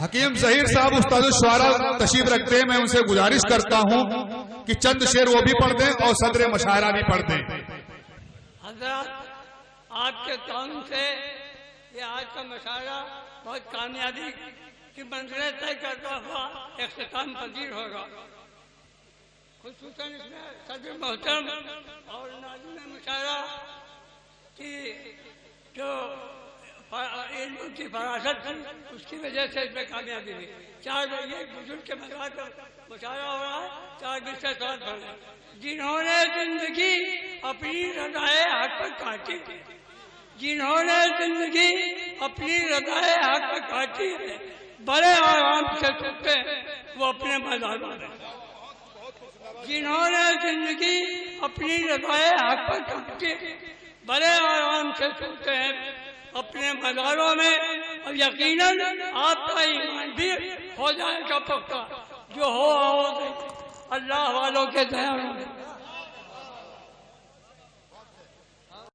حکیم ظہیر صاحب استاد الشعراء تشریف رکھتے ہیں، میں ان سے گزارش کرتا ہوں کہ چند شعر وہ بھی پڑھ دیں اور صدر مشاعرہ بھی پڑھ دیں۔ حضرات آپ کے تعاون سے یہ آج کا مشاعرہ بہت کامیابی کی منزلیں طے کرتا ہوا اختتام پذیر ہوگا۔ خصوصاً اس میں صدر محترم اور ناظرین مشاعرہ کی جو علم کی فراست تھی اس کی وجہ سے اس میں کامیابی ہوئی۔ چار یہ بزرگ کے مذاق مشاعرہ ہو رہا ہے، چار بچے سوال پڑھ رہے ہیں۔ جنہوں نے زندگی اپنی رضائے حق پر کاٹی، جنہوں نے زندگی اپنی رضائے حق پر کاٹی ہے، بڑے آرام سے سوتے ہیں وہ اپنے مزاروں میں۔ جنہوں نے زندگی اپنی رضائے حق پر کاٹی، بڑے آرام سے سوتے ہیں اپنے مزاروں میں، اور یقیناً آپ کا ایمان بھی ہو جائے گا پکا، جو ہو اللہ والوں کے ذہن میں۔